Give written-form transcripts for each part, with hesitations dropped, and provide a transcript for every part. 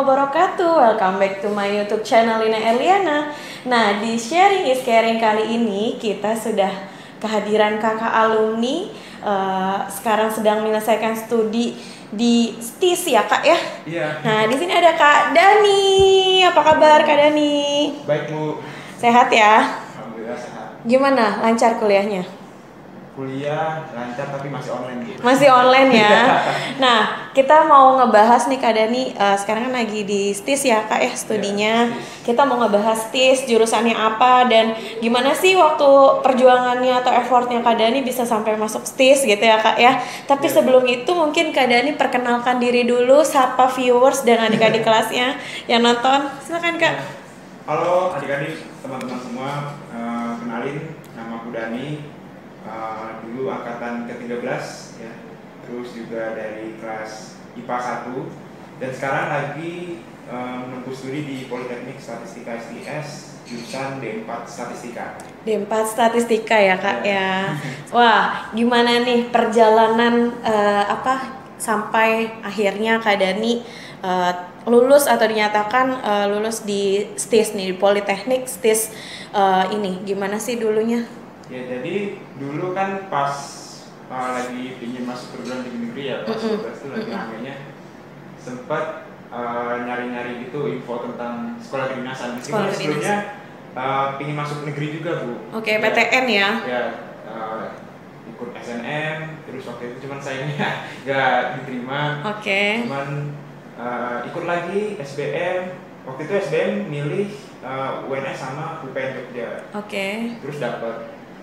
wabarakatuh. Welcome back to my YouTube channel Lina Erliana. Nah, di Sharing is Caring kali ini kita sudah kehadiran kakak alumni sekarang sedang menyelesaikan studi di STIS ya kak ya? Iya. Nah, di sini ada Kak Dani. Apa kabar Kak Dani? Baik Bu. Sehat ya? Alhamdulillah sehat. Gimana lancar kuliahnya? Kuliah lancar tapi masih online gitu. Masih online ya. Nah, kita mau ngebahas nih Kak Dani, sekarang kan lagi di STIS ya Kak ya studinya. Ya, STIS. Kita mau ngebahas STIS, jurusannya apa dan gimana sih waktu perjuangannya atau effortnya Kak Dani bisa sampai masuk STIS gitu ya Kak ya. Tapi Ya. sebelum itu mungkin Kak Dani perkenalkan diri dulu, sapa viewers dan adik-adik kelasnya yang nonton. Silakan Kak. Ya. Halo adik-adik, teman-teman semua, kenalin nama aku Dani. Dulu angkatan ke-13 ya, terus juga dari kelas IPA 1 dan sekarang lagi menempuh studi di Politeknik Statistika STS jurusan D4 Statistika. D4 Statistika ya Kak ya. Wah, gimana nih perjalanan sampai akhirnya Kak Dani lulus atau dinyatakan lulus di STIS nih, di Politeknik STIS ini. Gimana sih dulunya? Ya, jadi dulu kan pas lagi ingin masuk perguruan tinggi negeri ya, pas 12 itu lagi ramainya sempat nyari-nyari gitu info tentang sekolah kedinasan. Meskipun sebelumnya ingin masuk negeri juga Bu. Oke, PTN ya? Ya, ikut SNM, terus waktu itu cuman sayangnya nggak diterima. Oke. Cuman ikut lagi SBM, waktu itu SBM milih UNS sama UPN Jogja. Oke. Terus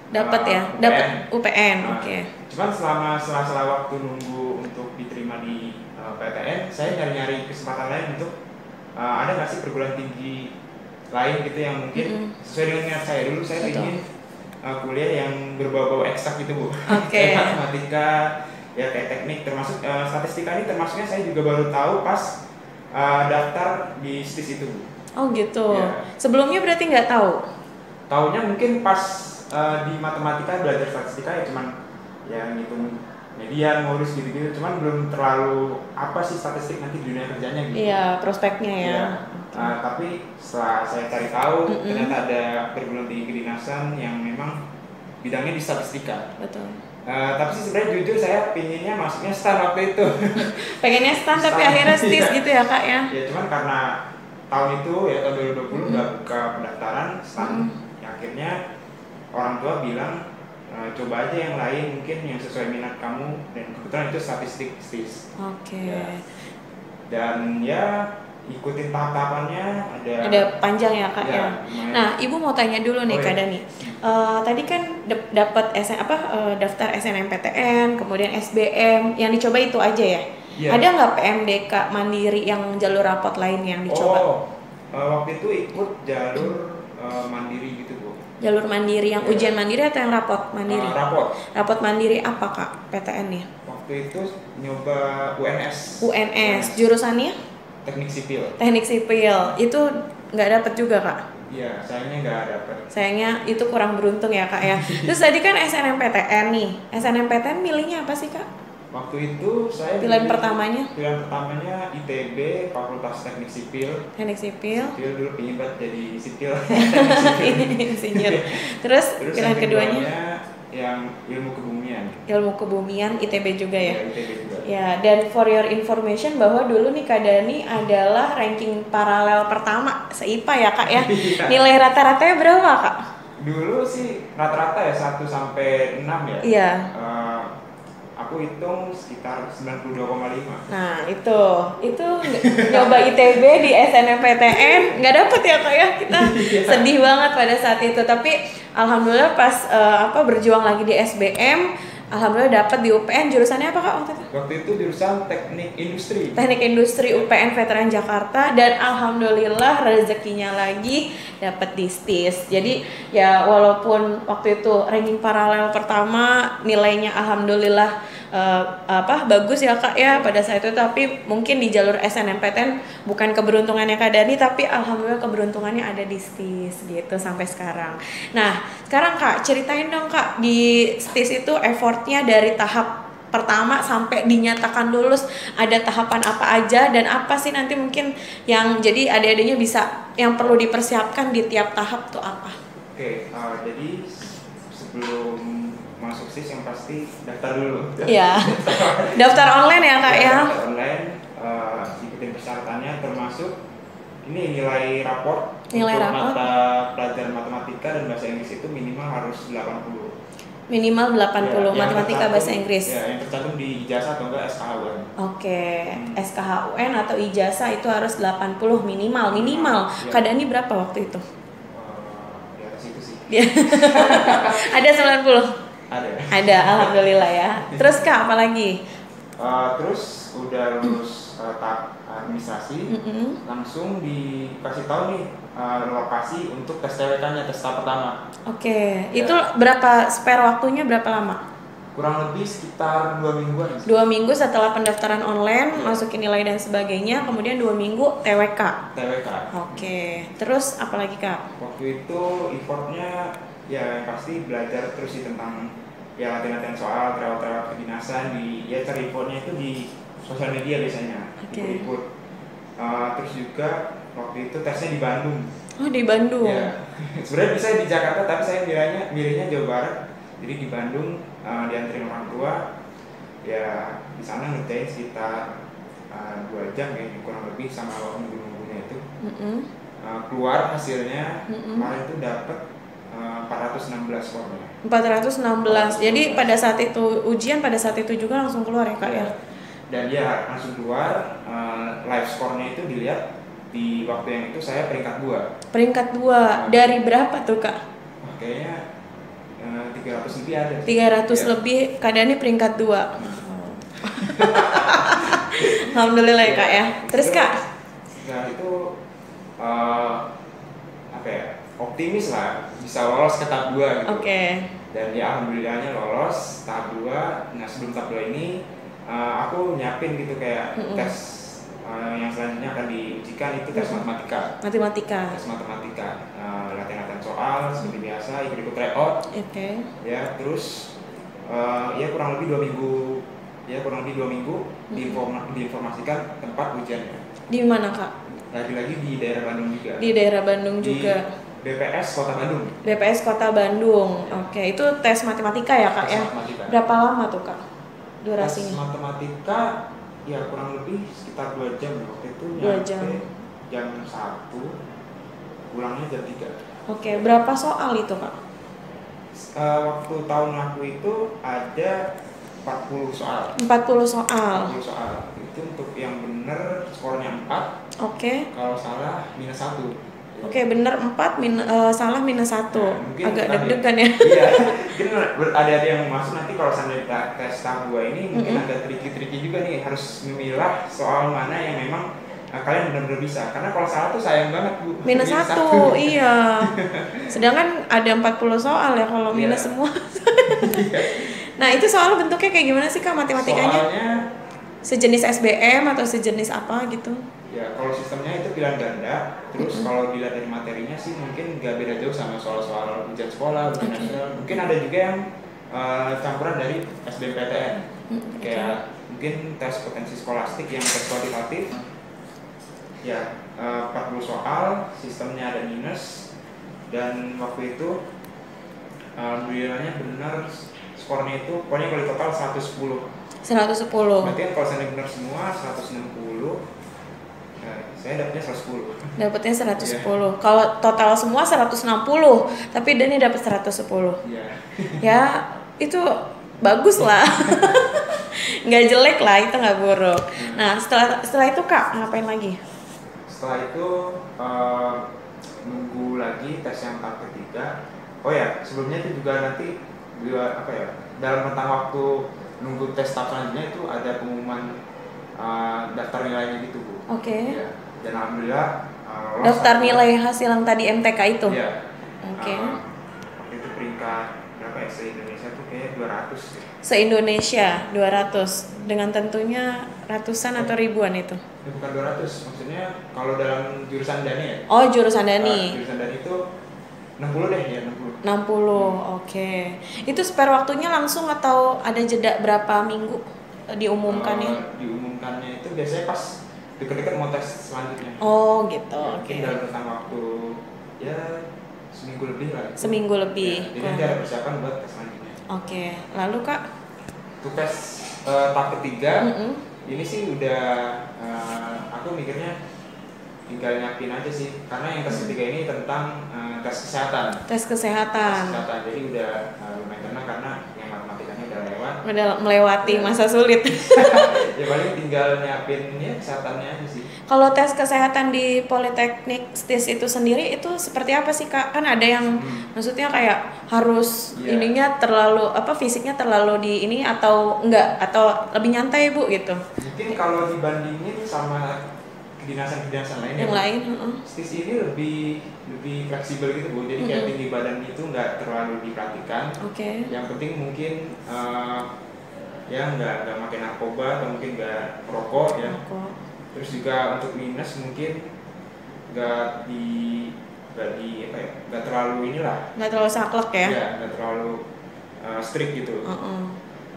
dapat ya, UPN. dapat UPN. Oke. Cuman selama waktu nunggu untuk diterima di PTN, saya nyari-nyari kesempatan lain untuk ada nggak sih perguruan tinggi lain gitu yang mungkin sesuai dengan minat saya. Dulu saya ingin kuliah yang berbau-bau eksak gitu Bu. Oke. Kayak matematika, ya kayak teknik, termasuk statistika ini termasuknya saya juga baru tahu pas daftar di STIS itu Bu. Oh gitu. Ya. Sebelumnya berarti nggak tahu? Taunya mungkin pas di matematika belajar statistika ya cuman ya ngitung median, ngurus gitu-gitu, cuman belum terlalu apa sih statistik nanti di dunia kerjanya gitu. Iya, prospeknya ya. Ya. Tapi setelah saya cari tahu ternyata ada perguruan tinggi kedinasan yang memang bidangnya di statistika. Betul. Tapi sih sebenarnya jujur saya pinginnya masuknya STAN waktu itu. Pengennya STAN tapi akhirnya STIS gitu ya Kak ya? Ya cuman karena tahun itu ya tahun 2020 udah buka pendaftaran STAN, akhirnya orang tua bilang coba aja yang lain mungkin yang sesuai minat kamu, dan kebetulan itu statistik STIS. Oke. Ya. Dan ya ikutin tahap-tahapannya ada panjang ya Kak ya. Lumayan. Nah, Ibu mau tanya dulu nih Kak Dani. Tadi kan dapat daftar SNMPTN, kemudian SBM, yang dicoba itu aja ya? Iya. Ada nggak PMDK mandiri yang jalur rapot lain yang dicoba? Waktu itu ikut jalur mandiri gitu Bu. Jalur mandiri yang ujian mandiri atau yang rapot mandiri? Rapot mandiri apa Kak PTN-nya? Waktu itu nyoba UNS. Jurusannya? Teknik sipil. Teknik sipil. Itu nggak dapet juga Kak? Iya, sayangnya nggak dapet. Sayangnya itu kurang beruntung ya Kak ya. Terus tadi kan SNMPTN nih. SNMPTN milihnya apa sih Kak? Waktu itu saya Pilihan pertamanya ITB, Fakultas Teknik Sipil. Teknik sipil. Sipil dulu pingin banget jadi sipil. Insinyur. Terus pilihan keduanya yang ilmu kebumian. Ilmu kebumian ITB juga ya? Ya, ITB juga. Ya, dan for your information bahwa dulu nih Kak Dani adalah ranking paralel pertama se-IPA ya Kak ya? Nilai rata-ratanya berapa Kak? Dulu sih rata-rata ya 1 sampai 6 ya? Iya. Aku hitung sekitar 92,5. Nah itu nyoba ITB di SNMPTN nggak dapet ya Kak ya, kita sedih banget pada saat itu. Tapi alhamdulillah pas berjuang lagi di SBM, alhamdulillah dapet di UPN. Jurusannya apa Kak waktu itu? Waktu itu jurusan Teknik Industri. Teknik Industri UPN Veteran Jakarta, dan alhamdulillah rezekinya lagi dapet di STIS. Jadi ya walaupun waktu itu ranking paralel pertama, nilainya alhamdulillah bagus ya Kak ya pada saat itu, tapi mungkin di jalur SNMPTN bukan keberuntungannya Kak Dani, tapi alhamdulillah keberuntungannya ada di STIS gitu sampai sekarang. Nah sekarang Kak, ceritain dong Kak, di STIS itu effortnya dari tahap pertama sampai dinyatakan lulus ada tahapan apa aja dan apa sih nanti mungkin yang jadi adik-adiknya bisa yang perlu dipersiapkan di tiap tahap tuh apa? Oke, jadi sebelum masuk SIS yang pasti daftar dulu. Iya. Daftar online ya Kak ya? Daftar online, ikutin persyaratannya termasuk ini nilai raport Nilai untuk raport. mata pelajaran matematika dan bahasa Inggris itu minimal harus 80. Minimal 80 Ya, matematika yang bahasa tercantum- Inggris. Ya, yang tercantum di ijazah atau enggak SKHUN. Oke, SKHUN atau ijazah itu harus 80 minimal. Ya. Kak Dani berapa waktu itu? Di atas itu sih. Ada 90. Ada. Ada, alhamdulillah ya. Terus Kak, apa lagi? Terus udah lulus tahap administrasi, langsung dikasih tahu nih lokasi untuk tes TWK-nya, tes tahap pertama. Oke, Ya. itu berapa spare waktunya berapa lama? Kurang lebih sekitar 2 mingguan. 2 minggu setelah pendaftaran online, masukin nilai dan sebagainya, kemudian 2 minggu TWK. TWK. Oke, terus apa lagi Kak? Waktu itu effortnya ya pasti belajar terus sih tentang ya latihan-latihan soal, terawat-terawat kedinasan ya cari infonya itu di sosial media biasanya. Oke. Ikut-ikut. Terus juga waktu itu tesnya di Bandung. Oh di Bandung. Ya, sebenarnya bisa di Jakarta tapi saya milihnya Jawa Barat. Jadi di Bandung dianterin orang tua. Ya di sana ngerjain sekitar 2 jam ya kurang lebih sama nunggu-nunggunya itu. Keluar hasilnya kemarin itu dapat 416 skornya. 416. Jadi pada saat itu ujian pada saat itu juga langsung keluar ya Kak ya? Dan dia langsung keluar live skornya itu dilihat di waktu yang itu saya peringkat 2. Peringkat 2 dari berapa tuh Kak? Kayaknya 300 lebih ada. 300 Ya. lebih, keadaannya peringkat 2. Alhamdulillah ya Kak ya. Terus Kak? Nah itu apa ya? Optimis lah bisa lolos ke tahap 2 gitu. Oke. Dan ya alhamdulillahnya lolos tahap 2. Nah sebelum tahap 2 ini aku nyiapin gitu kayak tes yang selanjutnya akan diujikan itu tes matematika. Tes matematika, latihan-latihan soal seperti biasa, ikut-ikut tryout. Oke. Ya terus ya kurang lebih 2 minggu. Ya kurang lebih 2 minggu diinformasikan tempat ujiannya. Di mana Kak? Lagi-lagi di daerah Bandung juga. Di daerah Bandung Di juga. BPS Kota Bandung. BPS Kota Bandung. Oke, itu tes matematika ya Kak Tes ya? matematika. Berapa lama tuh Kak? Tes Durasinya? matematika ya kurang lebih sekitar 2 jam waktu itu. 2 jam. Jam 1, pulangnya jam 3. Oke, berapa soal itu Kak? Waktu tahun aku itu ada 40 soal. 40 soal. 40 soal. Itu untuk yang bener skornya 4. Oke. Kalau salah minus 1. Oke, bener 4, salah minus 1. Mungkin Agak tadi- deg-degan ya. Iya, mungkin ada yang masuk nanti kalau seandainya tes tahap 2 ini mungkin ada triki-triki juga nih, harus memilah soal mana yang memang kalian benar-benar bisa. Karena kalau salah tuh sayang banget Bu. Minus 1, iya. Sedangkan ada 40 soal ya kalau minus Iya. semua. Nah, itu soal bentuknya kayak gimana sih Kak matematikanya? Soalnya Sejenis SBM atau sejenis apa gitu? ya kalau sistemnya itu pilihan ganda. Terus kalau dilihat dari materinya sih mungkin nggak beda jauh sama soal-soal ujian sekolah, ujian nasional. Mungkin ada juga yang campuran dari SBMPTN. Kayak mungkin tes potensi skolastik yang tes kuantitatif. Ya 40 soal, sistemnya ada minus. Dan waktu itu alhamdulillahnya benar skornya itu pokoknya kalau total 110. 110. Berarti kan kalau saya benar semua 160. Saya dapetnya 110. Dapatnya 110. Kalau total semua 160, tapi Dani dapat 110. Iya. Ya, itu bagus lah. Nggak jelek lah, itu nggak buruk. Nah, setelah itu Kak, ngapain lagi? Setelah itu nunggu lagi tes yang tahap ketiga. Oh ya, sebelumnya itu juga nanti dalam rentang waktu nunggu tes tahap selanjutnya itu ada pengumuman daftar nilainya gitu Bu. Oke. Ya. Dan alhamdulillah lolos. Daftar nilai hasil yang tadi MTK itu. Iya. Oke. Waktu itu peringkat berapa ya, se-Indonesia tuh kayaknya 200 ya. Se-Indonesia 200 dengan tentunya ratusan atau ribuan itu. Ya, bukan 200, maksudnya kalau dalam jurusan Dani ya. Oh, jurusan Dani. Jurusan Dani itu 60 deh ya, 60. 60, oke. Itu spare waktunya langsung atau ada jeda berapa minggu diumumkannya? Diumumkannya itu biasanya pas deket-deket mau tes selanjutnya. Oh gitu, Ya, oke. mungkin dalam rentang waktu ya seminggu lebih lah. Seminggu lebih. Ya, jadi nanti ada persiapan buat tes selanjutnya. Oke, lalu Kak? Untuk tes tahap ketiga, ini sih udah aku mikirnya tinggal nyiapin aja sih, karena yang tes ketiga ini tentang tes kesehatan. Tes kesehatan. Jadi udah lumayan tenang karena yang matematikanya udah lewat. Udah melewati masa sulit. Ya paling tinggal nyiapin ya kesehatannya aja sih. Kalau tes kesehatan di Politeknik STIS itu sendiri itu seperti apa sih Kak? Kan ada yang maksudnya kayak harus ininya terlalu fisiknya terlalu di ini atau enggak atau lebih nyantai Bu gitu. Mungkin kalau dibandingin sama kedinasan-kedinasan lain yang lain, STIS ini lebih fleksibel gitu Bu. Jadi kayak tinggi badan itu nggak terlalu diperhatikan. Oke. Yang penting mungkin ya nggak makan narkoba atau mungkin nggak merokok ya. Terus juga untuk minus mungkin nggak terlalu inilah. Nggak terlalu saklek ya? Iya, nggak terlalu strict gitu.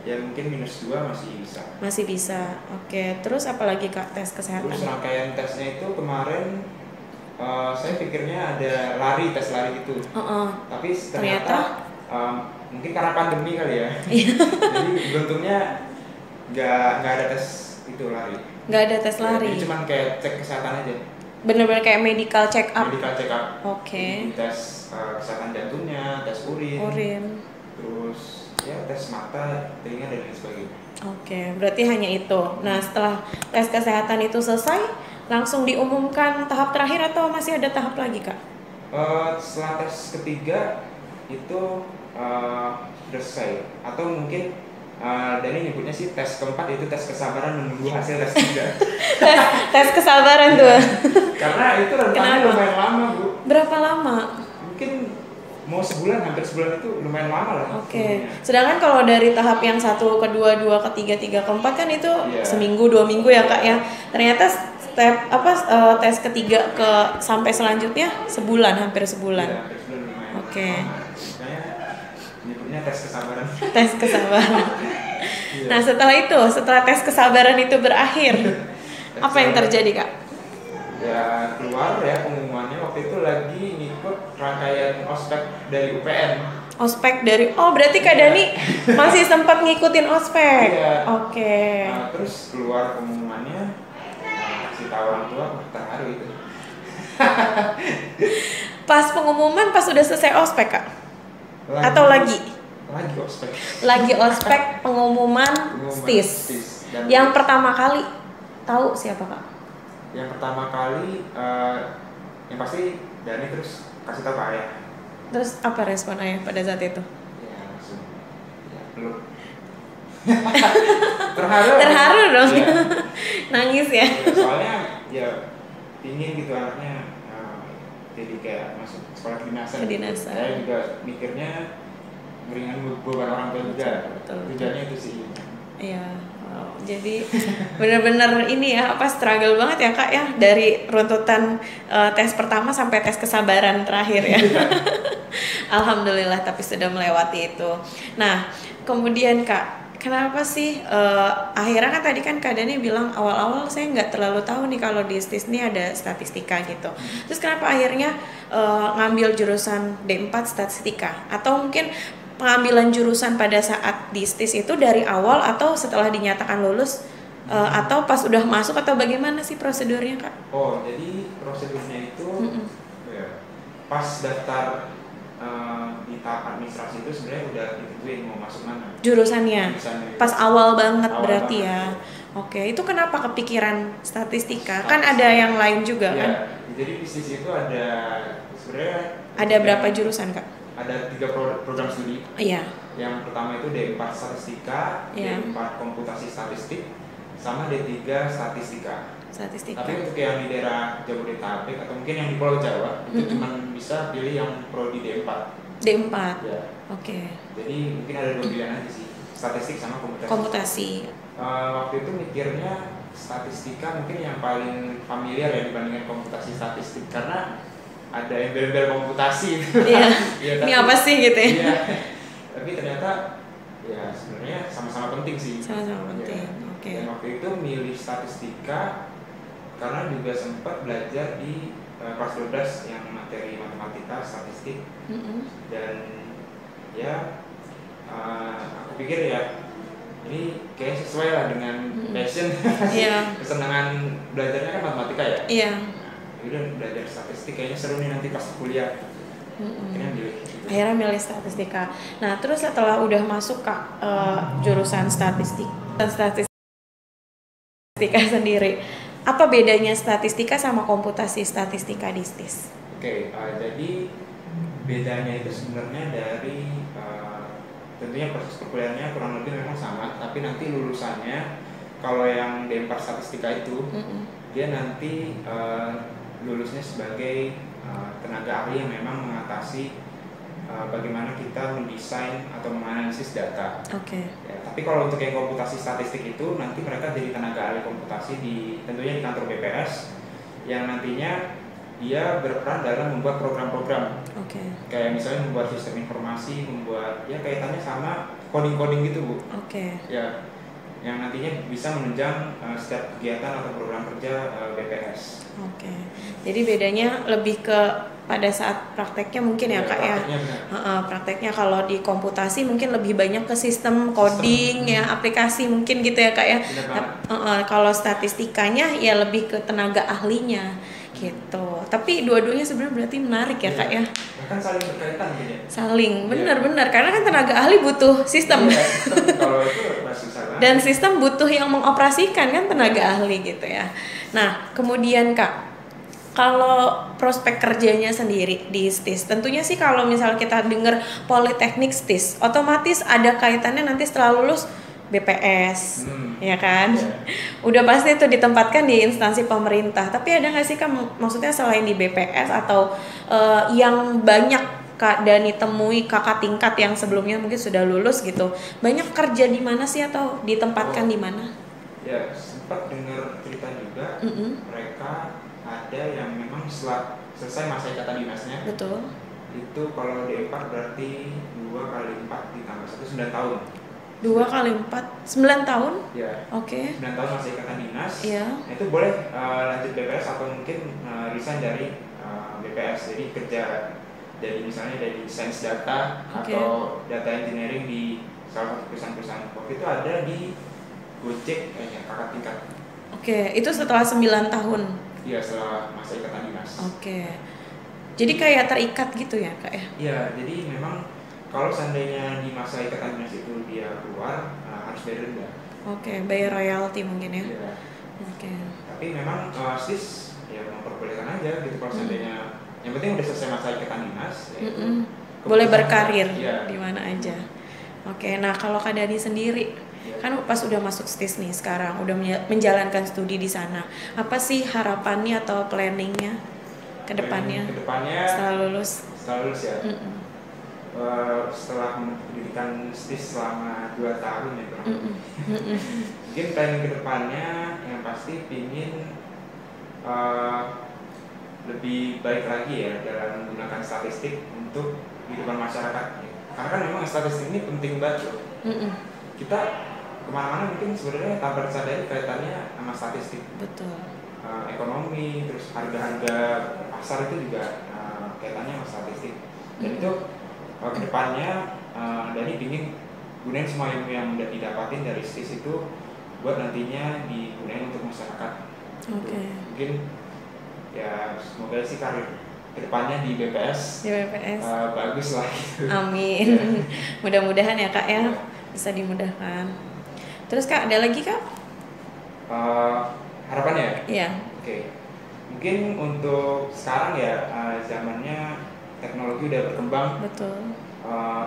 Ya mungkin -2 masih bisa. Masih bisa. Oke. Terus apalagi Kak tes kesehatan? Terus rangkaian tesnya itu kemarin saya pikirnya ada tes lari gitu. Tapi ternyata mungkin karena pandemi kali ya. Jadi beruntungnya nggak ada tes itu lari. Nggak ada tes lari. Jadi cuma kayak cek kesehatan aja. Bener-bener kayak medical check up. Medical check up. Oke. Tes kesehatan jantungnya, tes urin. Terus ya tes mata, telinga dan lain sebagainya. Oke, berarti hanya itu. Nah, setelah tes kesehatan itu selesai, langsung diumumkan tahap terakhir atau masih ada tahap lagi Kak? Setelah tes ketiga itu selesai atau mungkin Dani nyebutnya sih tes keempat itu tes kesabaran menunggu hasil tes ketiga. Tes kesabaran tuh. Karena itu rentangnya lumayan lama Bu. Berapa lama? Mungkin mau hampir sebulan itu lumayan lama lah. Oke. Sedangkan kalau dari tahap yang 1, kedua, 2, ketiga, 3, keempat kan itu seminggu, 2 minggu ya Kak ya. Ternyata step tes ketiga ke sampai selanjutnya hampir sebulan. Iya, hampir sebulan lumayan. Oke. Saya nyebutnya tes kesabaran. Tes kesabaran. Nah, setelah tes kesabaran itu berakhir, apa yang terjadi Kak? Ya keluar ya pengumumannya waktu itu lagi ngikut rangkaian ospek dari UPN. Ospek dari berarti Kak Dani masih sempat ngikutin ospek. Iya. Oke. Nah, terus keluar pengumumannya, kasih tahu orang tua, terharu itu. Pas pengumuman pas udah selesai ospek Kak? Atau lagi? Lagi ospek. Lagi ospek pengumuman STIS. Yang pertama kali tahu siapa Kak? Yang pertama kali yang pasti Dani terus kasih tahu ke ayah. Terus apa respon ayah pada saat itu? Ya langsung peluk. Terharu dong. Ya. Nangis ya. Soalnya ya pingin gitu anaknya jadi kayak masuk sekolah kedinasan. Saya juga mikirnya meringan beban orang tua juga. Tujuannya itu sih. Iya. Jadi benar-benar ini ya struggle banget ya Kak ya dari runtutan tes pertama sampai tes kesabaran terakhir ya. Alhamdulillah tapi sudah melewati itu. Nah kemudian Kak, kenapa sih akhirnya kan tadi kan Kak Dani bilang awal-awal saya nggak terlalu tahu nih kalau di STIS ini ada statistika gitu. Terus kenapa akhirnya ngambil jurusan D4 statistika atau mungkin pengambilan jurusan pada saat di STIS itu dari awal atau setelah dinyatakan lulus atau pas udah masuk atau bagaimana sih prosedurnya Kak? Oh jadi prosedurnya itu ya, pas daftar di tahap administrasi itu sebenarnya udah ditentuin mau masuk mana jurusannya. Pas awal banget berarti banget. Ya. Oke, itu kenapa kepikiran statistika? Kan ada yang lain juga ya, kan? Jadi di STIS itu ada sebenarnya ada berapa jurusan Kak? Ada 3 program studi. Iya. Yang pertama itu D4 Statistika, D4 Komputasi Statistik, sama D3 Statistika. Tapi untuk yang di daerah Jabodetabek atau mungkin yang di Pulau Jawa itu cuma bisa pilih yang prodi D4. D4. Ya. Oke. Jadi mungkin ada 2 pilihan aja sih, statistik sama komputasi. Waktu itu mikirnya statistika mungkin yang paling familiar ya dibandingkan komputasi statistik karena ada embel-embel komputasi. Iya. Ya, Ini apa sih gitu ya? Iya. Tapi ternyata ya sebenarnya sama-sama penting sih. Sama-sama penting. Ya. Oke. Dan waktu itu milih statistika karena juga sempat belajar di kelas 12 yang materi matematika, statistik. Dan ya aku pikir ya ini kayak sesuai lah dengan passion. Kesenangan belajarnya kan matematika ya. Iya. Udah belajar statistik kayaknya seru nih nanti pas kuliah. Akhirnya milih statistika. Nah, terus setelah udah masuk Kak jurusan statistika sendiri, apa bedanya statistika sama komputasi statistika di STIS? Oke, jadi bedanya itu sebenarnya dari tentunya proses perkuliahannya kurang lebih memang sama, tapi nanti lulusannya kalau yang D4 statistika itu dia nanti lulusnya sebagai tenaga ahli yang memang mengatasi bagaimana kita mendesain atau menganalisis data. Ya, tapi kalau untuk yang komputasi statistik itu nanti mereka jadi tenaga ahli komputasi tentunya di kantor BPS yang nantinya dia berperan dalam membuat program-program. Kayak misalnya membuat sistem informasi, membuat ya kaitannya sama coding-coding gitu Bu. Ya, yang nantinya bisa menunjang setiap kegiatan atau program kerja BPS. Jadi bedanya lebih ke pada saat prakteknya mungkin ya Kak ya. Prakteknya kalau di komputasi mungkin lebih banyak ke sistem coding ya, aplikasi mungkin gitu ya Kak ya. Kalau statistikanya ya lebih ke tenaga ahlinya gitu. Tapi dua-duanya sebenarnya berarti menarik ya Kak ya. Bahkan saling berkaitan gitu ya. Saling, benar-benar karena kan tenaga ahli butuh sistem. Kalau itu masih salah. Dan sistem butuh yang mengoperasikan kan tenaga ahli gitu ya. Nah, kemudian Kak, kalau prospek kerjanya sendiri di STIS, tentunya sih kalau misal kita dengar Politeknik STIS, otomatis ada kaitannya nanti setelah lulus BPS, ya kan? Udah pasti itu ditempatkan di instansi pemerintah. Tapi ada nggak sih Kak, maksudnya selain di BPS atau yang banyak Kak Dani temui kakak tingkat yang sebelumnya mungkin sudah lulus gitu, banyak kerja di mana sih atau ditempatkan di mana? Ya, sempat dengar cerita juga, mereka ada yang memang setelah selesai masa ikatan dinasnya. Betul. Itu kalau D4 berarti 2 kali 4 ditambah 1, 9 tahun. 2 kali 4, 9 tahun? Ya. 9 tahun masa ikatan dinas. Nah, itu boleh lanjut BPS atau mungkin resign dari BPS. Jadi kerja jadi misalnya dari sains data atau data engineering di salah satu perusahaan-perusahaan. Waktu itu ada di Gojek kayaknya kakak tingkat. Itu setelah 9 tahun. Iya, setelah masa ikatan dinas. Jadi kayak terikat gitu ya Kak ya? Iya, jadi memang kalau seandainya di masa ikatan dinas itu dia keluar harus bayar denda. Bayar royalti mungkin ya? Iya. Tapi memang STIS ya memperbolehkan aja gitu kalau seandainya yang penting udah selesai masa ikatan dinas. Boleh berkarir di mana aja. Nah kalau Kak Dani sendiri kan pas udah masuk STIS nih sekarang udah menjalankan studi di sana, apa sih harapannya atau planningnya ke depannya? Setelah lulus ya. Setelah pendidikan STIS selama 2 tahun ya mungkin planning ke depannya yang pasti pingin lebih baik lagi ya dalam menggunakan statistik untuk kehidupan masyarakat. Karena kan memang statistik ini penting banget loh. Kita kemana-mana mungkin sebenarnya tanpa disadari kaitannya sama statistik. Betul. Ekonomi, terus harga-harga pasar itu juga kaitannya sama statistik. Dan itu kedepannya Dani ingin gunain semua ilmu yang udah didapatin dari STIS itu buat nantinya digunain untuk masyarakat. Mungkin ya semoga sih karir kedepannya di BPS bagus lah gitu. Amin. Mudah-mudahan ya Kak ya bisa dimudahkan. Terus Kak ada lagi Kak? Harapannya? Iya. Mungkin untuk sekarang ya zamannya teknologi udah berkembang. Betul.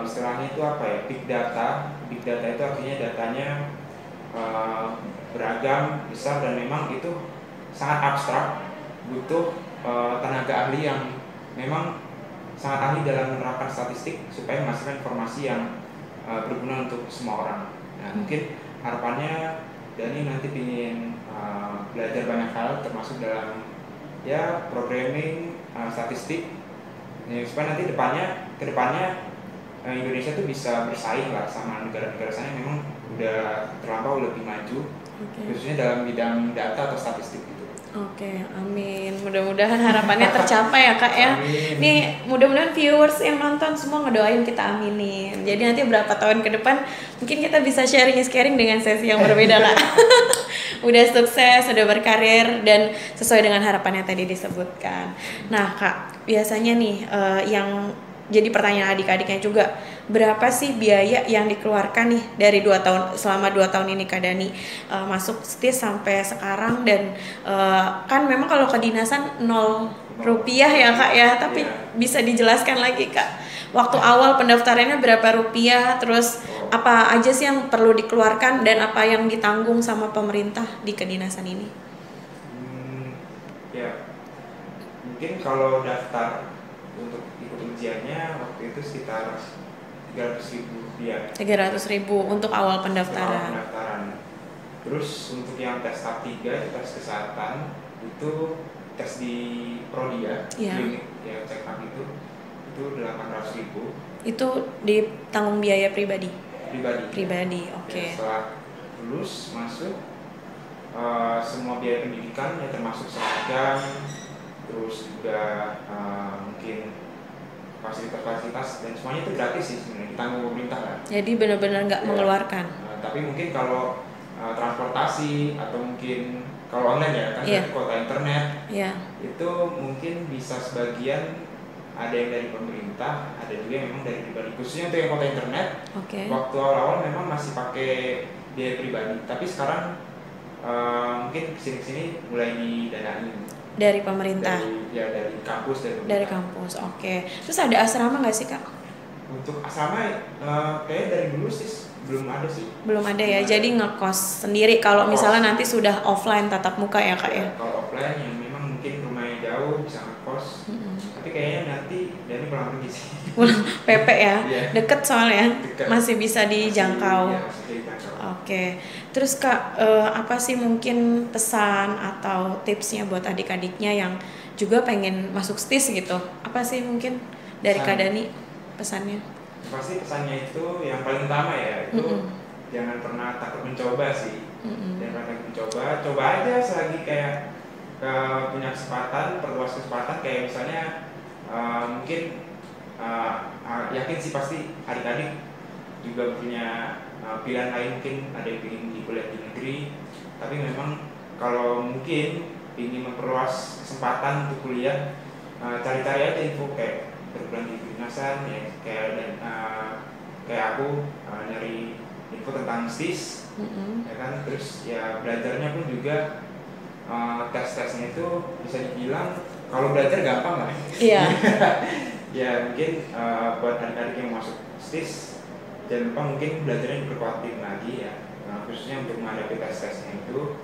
Istilahnya itu apa ya? Big data. Big data itu artinya datanya beragam, besar dan memang itu sangat abstrak. Butuh tenaga ahli yang memang sangat ahli dalam menerapkan statistik supaya menghasilkan informasi yang berguna untuk semua orang. Nah, mungkin harapannya Dani nanti ingin belajar banyak hal termasuk dalam ya programming statistik ya, supaya nanti kedepannya Indonesia tuh bisa bersaing lah sama negara-negara sana yang memang udah terlampau lebih maju, khususnya dalam bidang data atau statistik gitu. Oke, amin. Mudah-mudahan harapannya tercapai ya Kak ya. Amin. Nih, mudah-mudahan viewers yang nonton semua ngedoain kita aminin. Jadi nanti berapa tahun ke depan mungkin kita bisa sharing dengan sesi yang berbeda Kak. Udah sukses, udah berkarir dan sesuai dengan harapannya tadi disebutkan. Nah Kak, biasanya nih yang jadi pertanyaan adik-adiknya juga, berapa sih biaya yang dikeluarkan nih dari selama 2 tahun ini Kak Dani masuk STIS sampai sekarang, dan kan memang kalau kedinasan 0 rupiah ya Kak ya, tapi bisa dijelaskan lagi Kak, waktu awal pendaftarannya berapa rupiah, terus apa aja sih yang perlu dikeluarkan dan apa yang ditanggung sama pemerintah di kedinasan ini? Ya, mungkin kalau daftar untuk ikut ujiannya waktu itu sekitar 300.000 rupiah. 300.000 untuk awal pendaftaran. Terus untuk yang tes tahap 3 itu tes kesehatan, itu tes di Prodia, klinik ya, check up itu 800.000. Itu ditanggung biaya pribadi. Oke. Ya, setelah lulus masuk semua biaya pendidikan ya, termasuk seragam, terus juga mungkin fasilitas-fasilitas dan semuanya itu gratis sih sebenarnya, ditanggung pemerintah kan. Jadi benar-benar nggak mengeluarkan. Tapi mungkin kalau transportasi atau mungkin kalau online ya kan, kuota internet itu mungkin bisa sebagian ada yang dari pemerintah, ada juga yang memang dari pribadi. Khususnya untuk yang kuota internet, waktu awal-awal memang masih pakai biaya pribadi, tapi sekarang mungkin kesini mulai didanain dari pemerintah. Dari kampus dari kampus. Oke. Terus ada asrama nggak sih Kak? Untuk asrama kayaknya dari dulu sih belum ada sih. Belum ada ya. Jadi ngekos sendiri kalau misalnya nanti sudah offline tatap muka ya Kak ya. Kalau offline yang memang mungkin rumahnya jauh bisa ngekos. Tapi kayaknya nanti Dani pulang pergi sih. PP ya. Deket soalnya. Masih bisa dijangkau. Oke. Terus Kak, apa sih mungkin pesan atau tipsnya buat adik-adiknya yang juga pengen masuk STIS gitu? Apa sih mungkin dari Kak Dani pesannya? Pasti pesannya itu yang paling utama ya, itu jangan pernah takut mencoba sih. Jangan pernah takut mencoba, coba aja selagi kayak punya kesempatan, perluas kesempatan, kayak misalnya mungkin yakin sih pasti adik-adik juga punya pilihan lain, mungkin ada yang ingin di kuliah di negeri, tapi memang kalau mungkin ingin memperluas kesempatan untuk kuliah, cari-cari aja info kayak berbulan di kedinasan ya, kayak aku nyari info tentang STIS, ya kan, terus ya belajarnya pun juga tes-tesnya itu bisa dibilang kalau belajar gampang lah. Iya. Ya mungkin buat adik-adik yang masuk STIS, jangan lupa mungkin belajarnya diperkuatin lagi ya, khususnya untuk menghadapi tes-tesnya itu.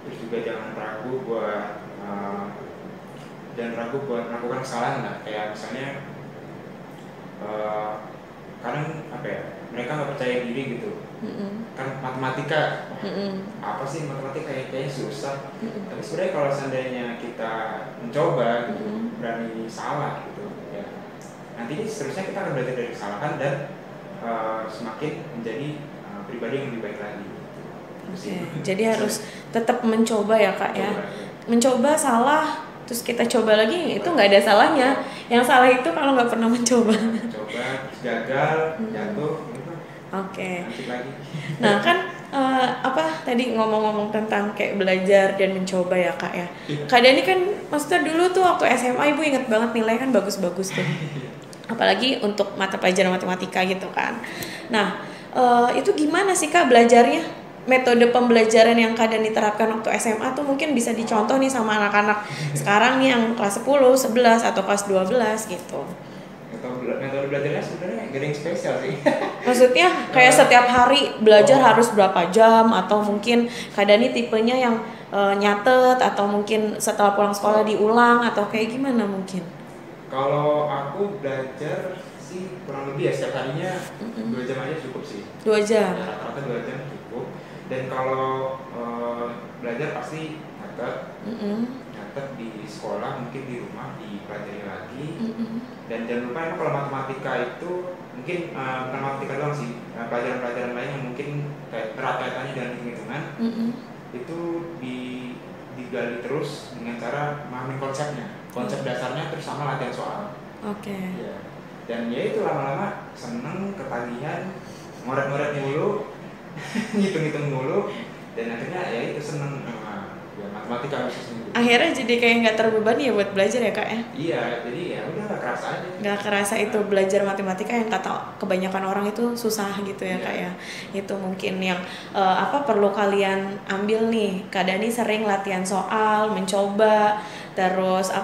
Terus juga jangan ragu buat melakukan kesalahan lah, kayak misalnya kadang mereka nggak percaya diri gitu. Kan matematika, apa sih matematika kayaknya susah. Tapi sebenarnya kalau seandainya kita mencoba gitu, berani salah gitu ya, nanti seterusnya kita akan belajar dari kesalahan dan semakin menjadi pribadi yang lebih baik lagi. Jadi harus tetap mencoba ya Kak ya. Mencoba salah, terus kita coba lagi, itu nggak ada salahnya. Yang salah itu kalau nggak pernah mencoba. Coba, gagal, jatuh. Lagi. Nah kan tadi ngomong-ngomong tentang kayak belajar dan mencoba ya Kak ya. Kak Dani kan maksudnya dulu tuh waktu SMA Ibu inget banget nilai kan bagus-bagus tuh. Apalagi untuk mata pelajaran matematika gitu kan. Nah itu gimana sih Kak belajarnya? Metode pembelajaran yang Kak Dani terapkan waktu SMA tuh mungkin bisa dicontoh nih sama anak-anak sekarang nih yang kelas 10, 11 atau kelas 12 gitu. Metode belajarnya sebenarnya gak ada yang spesial sih. Maksudnya kayak setiap hari belajar harus berapa jam, atau mungkin Kak Dani tipenya yang nyatet, atau mungkin setelah pulang sekolah diulang, atau kayak gimana mungkin? Kalau aku belajar sih kurang lebih ya setiap harinya 2 jam aja cukup sih. 2 jam? Ya, rata-rata 2 jam cukup. Dan kalau belajar pasti nyatet tetap di sekolah, mungkin di rumah dipelajari lagi. Dan jangan lupa emang kalau matematika itu mungkin bukan matematika doang sih, pelajaran-pelajaran lain yang mungkin kayak erat kaitannya dengan hitung-hitungan itu digali terus dengan cara memahami konsep dasarnya terus sama latihan soal. Ya. Dan ya itu lama-lama seneng, ketagihan, ngoret-ngoret mulu, ngitung-ngitung mulu, dan akhirnya ya itu seneng ya matematika khususnya. Akhirnya jadi kayak nggak terbebani ya buat belajar ya kak ya? Iya, jadi ya udah nggak kerasa aja. Nggak kerasa itu belajar matematika yang kata kebanyakan orang itu susah gitu ya kak ya. Itu mungkin yang perlu kalian ambil nih. Kak Dani sering latihan soal, mencoba, terus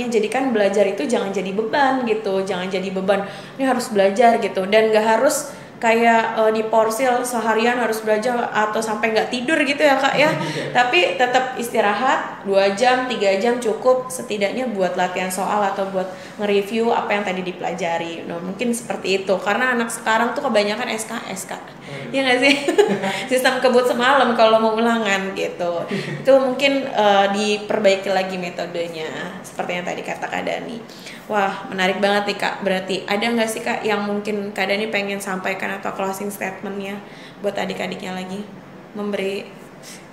jadikan belajar itu jangan jadi beban gitu, jangan jadi beban. Ini harus belajar gitu dan nggak harus kayak diporsil seharian harus belajar atau sampai nggak tidur gitu ya kak ya. Tapi tetap istirahat 2 jam 3 jam cukup setidaknya buat latihan soal atau buat nge-review apa yang tadi dipelajari. Nah mungkin seperti itu karena anak sekarang tuh kebanyakan SKS kak. Iya nggak sih? Sistem kebut semalam kalau mau ulangan gitu. Itu mungkin diperbaiki lagi metodenya seperti yang tadi kata Kak Dani. Wah menarik banget nih kak. Berarti ada nggak sih kak yang mungkin Kak Dani pengen sampaikan atau closing statementnya buat adik-adiknya lagi, memberi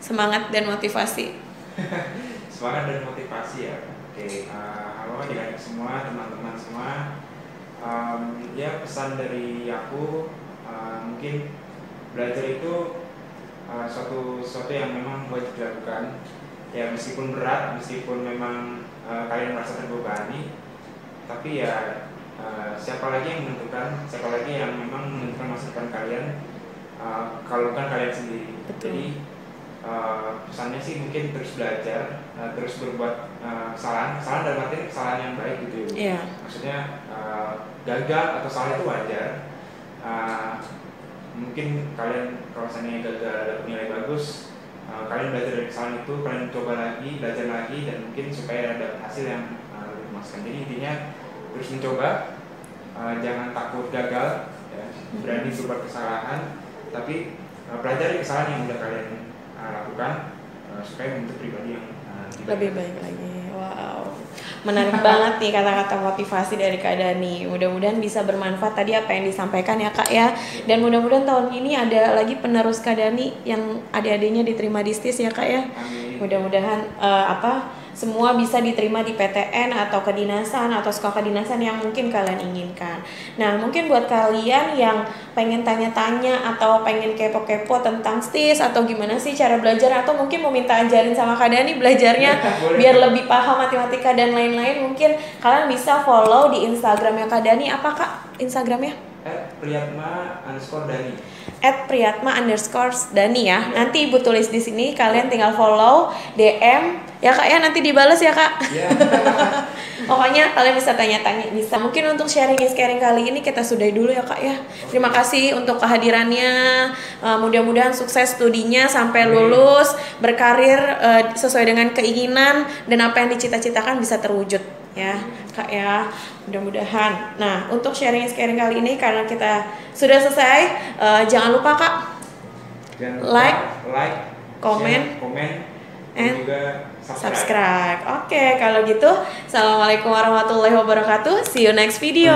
semangat dan motivasi? Semangat dan motivasi ya. Oke, halo adik-adik semua, teman-teman semua. Ya pesan dari aku mungkin belajar itu suatu yang memang wajib dilakukan. Ya meskipun berat, meskipun memang kalian merasa terbebani, tapi ya siapa lagi yang menentukan, siapa lagi yang memang menentukan masa depan kalian kalau bukan kalian sendiri. Betul. Jadi pesannya sih mungkin terus belajar, terus berbuat kesalahan dalam arti kesalahan yang baik gitu ya. Maksudnya gagal atau salah itu wajar. Mungkin kalian kalau misalnya gagal dapat nilai bagus, kalian belajar dari kesalahan itu, kalian coba lagi, belajar lagi, dan mungkin supaya ada hasil yang lebih memuaskan. Jadi intinya terus mencoba, jangan takut gagal, ya, berani berbuat kesalahan, tapi pelajari kesalahan yang udah kalian lakukan supaya membentuk pribadi yang lebih baik lagi. Wow, menarik banget nih kata-kata motivasi dari Kak Dani. Mudah-mudahan bisa bermanfaat tadi apa yang disampaikan ya Kak ya. Dan mudah-mudahan tahun ini ada lagi penerus Kak Dani yang adik-adiknya diterima di STIS ya Kak ya. Amin. Mudah-mudahan semua bisa diterima di PTN atau kedinasan atau sekolah kedinasan yang mungkin kalian inginkan. Nah mungkin buat kalian yang pengen tanya-tanya atau pengen kepo-kepo tentang STIS atau gimana sih cara belajar, atau mungkin mau minta ajarin sama Kak Dani belajarnya biar lebih paham matematika dan lain-lain, mungkin kalian bisa follow di Instagramnya Kak Dani. Apa Kak Instagramnya? @priyatma_dani. @priyatma_dani ya. Nanti Ibu tulis di sini, kalian tinggal follow, DM ya Kak ya, nanti dibales ya Kak. Pokoknya kalian bisa tanya-tanya, bisa. Mungkin untuk sharing kali ini kita sudahi dulu ya Kak ya. Terima kasih untuk kehadirannya. Mudah-mudahan sukses studinya sampai lulus, berkarir sesuai dengan keinginan, dan apa yang dicita-citakan bisa terwujud ya Kak ya. Mudah-mudahan. Nah untuk sharing kali ini karena kita sudah selesai, jangan lupa Kak like, komen, dan juga subscribe. Oke, kalau gitu assalamualaikum warahmatullahi wabarakatuh. See you next video.